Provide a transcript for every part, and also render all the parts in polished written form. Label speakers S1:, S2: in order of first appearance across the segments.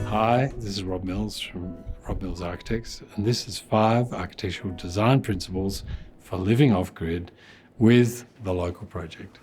S1: Hi, this is Rob Mills from Rob Mills Architects, and this is 5 architectural design principles for living off-grid with the local project.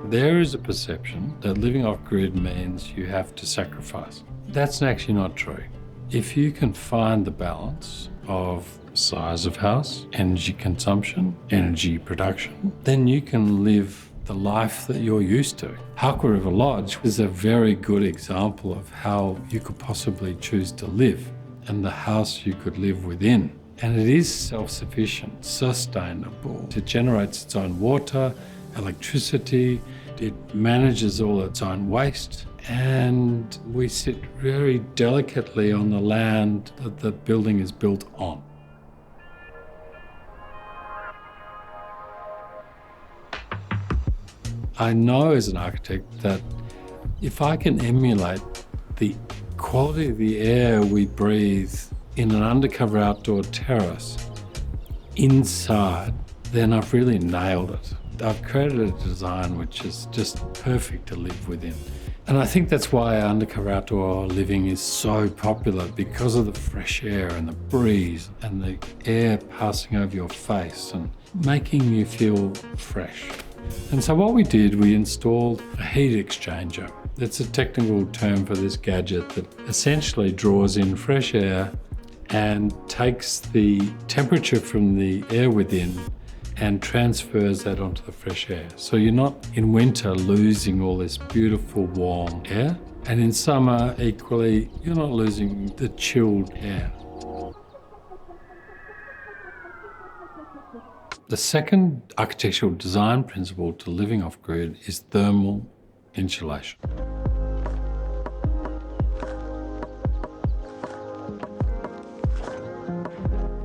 S1: There is a perception that living off-grid means you have to sacrifice. That's actually not true. If you can find the balance of size of house, energy consumption, energy production, then you can live the life that you're used to. Howqua River Lodge is a very good example of how you could possibly choose to live and the house you could live within. And it is self-sufficient, sustainable. It generates its own water, electricity, it manages all its own waste, and we sit very delicately on the land that the building is built on. I know as an architect that if I can emulate the quality of the air we breathe in an undercover outdoor terrace inside, then I've really nailed it. I've created a design which is just perfect to live within. And I think that's why undercover outdoor living is so popular, because of the fresh air and the breeze and the air passing over your face and making you feel fresh. And so what we did, we installed a heat exchanger. It's a technical term for this gadget that essentially draws in fresh air and takes the temperature from the air within and transfers that onto the fresh air. So you're not in winter losing all this beautiful warm air, and in summer equally, you're not losing the chilled air. The second architectural design principle to living off-grid is thermal insulation.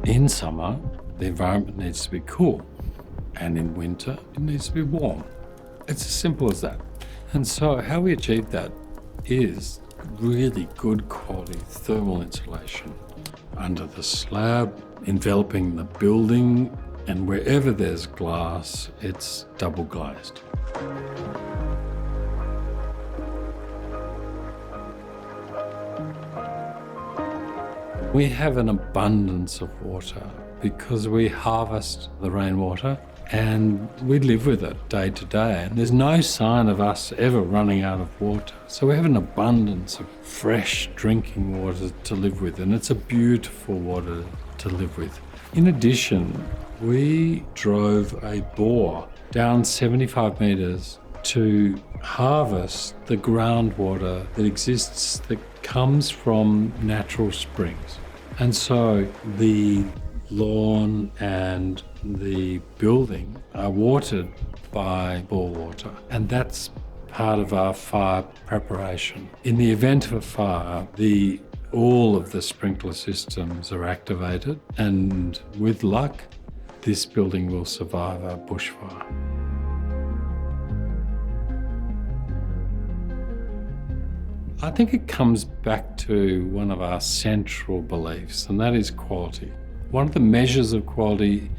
S1: In summer, the environment needs to be cool, and in winter, it needs to be warm. It's as simple as that. And so how we achieve that is really good quality thermal insulation under the slab, enveloping the building, and wherever there's glass, it's double glazed. We have an abundance of water because we harvest the rainwater and we live with it day to day. And there's no sign of us ever running out of water. So we have an abundance of fresh drinking water to live with, and it's a beautiful water to live with. In addition, we drove a bore down 75 meters to harvest the groundwater that exists, that comes from natural springs. And so the lawn and the building are watered by bore water, and that's part of our fire preparation. In the event of a fire, all of the sprinkler systems are activated, and with luck, this building will survive our bushfire. I think it comes back to one of our central beliefs, and that is quality. One of the measures of quality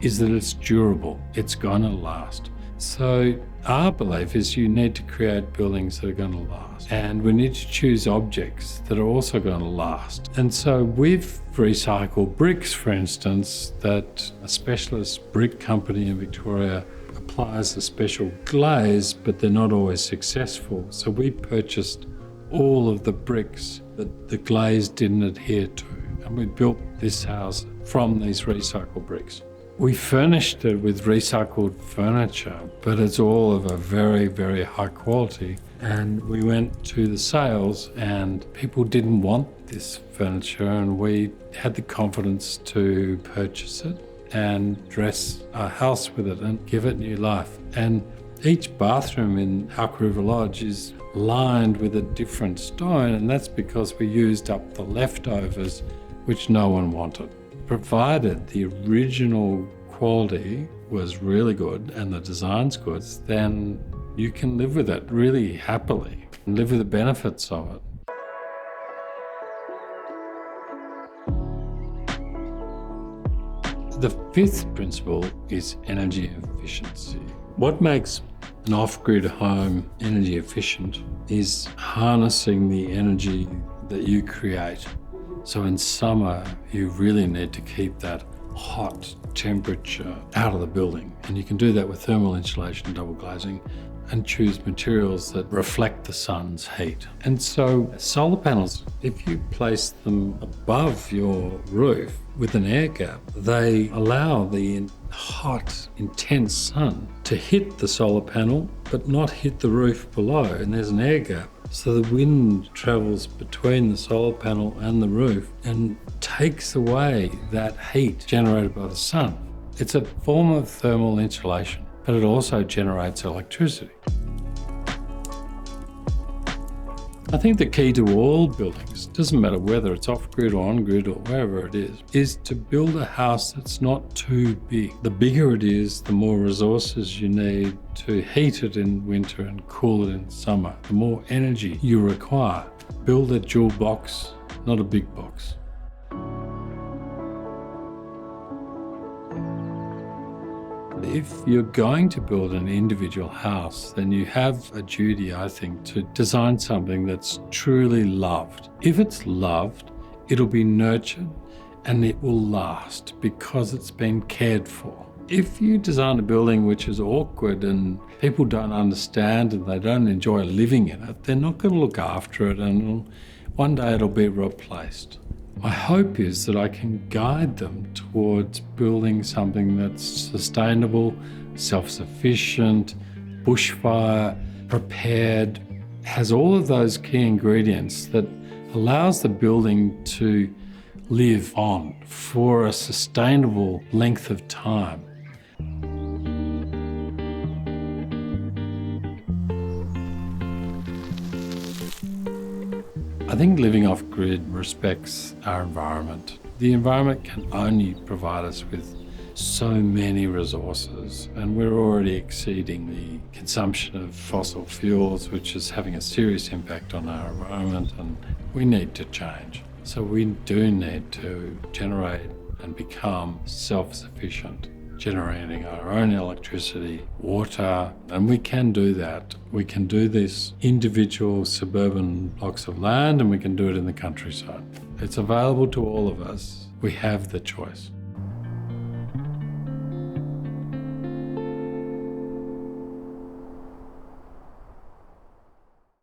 S1: is that it's durable, it's going to last. So our belief is you need to create buildings that are going to last, and we need to choose objects that are also going to last. And so we've recycled bricks, for instance, that a specialist brick company in Victoria applies a special glaze, but they're not always successful. So we purchased all of the bricks that the glaze didn't adhere to, and we built this house from these recycled bricks. We furnished it with recycled furniture, but it's all of a very, very high quality. And we went to the sales and people didn't want this furniture, and we had the confidence to purchase it and dress our house with it and give it new life. And each bathroom in Howqua River Lodge is lined with a different stone, and that's because we used up the leftovers, which no one wanted. Provided the original quality was really good and the design's good, then you can live with it really happily and live with the benefits of it. The fifth principle is energy efficiency. What makes an off-grid home energy efficient is harnessing the energy that you create. So in summer, you really need to keep that hot temperature out of the building. And you can do that with thermal insulation and double glazing, and choose materials that reflect the sun's heat. And so solar panels, if you place them above your roof with an air gap, they allow the hot, intense sun to hit the solar panel, but not hit the roof below. And there's an air gap. So the wind travels between the solar panel and the roof and takes away that heat generated by the sun. It's a form of thermal insulation, but it also generates electricity. I think the key to all buildings, doesn't matter whether it's off-grid or on-grid or wherever it is to build a house that's not too big. The bigger it is, the more resources you need to heat it in winter and cool it in summer. The more energy you require. Build a dual box, not a big box. If you're going to build an individual house, then you have a duty, I think, to design something that's truly loved. If it's loved, it'll be nurtured and it will last because it's been cared for. If you design a building which is awkward and people don't understand and they don't enjoy living in it, they're not going to look after it, and one day it'll be replaced. My hope is that I can guide them towards building something that's sustainable, self-sufficient, bushfire, prepared, has all of those key ingredients that allows the building to live on for a sustainable length of time. I think living off-grid respects our environment. The environment can only provide us with so many resources, and we're already exceeding the consumption of fossil fuels, which is having a serious impact on our environment, and we need to change. So we do need to generate and become self-sufficient, generating our own electricity, water, and we can do that. We can do this individual suburban blocks of land, and we can do it in the countryside. It's available to all of us. We have the choice.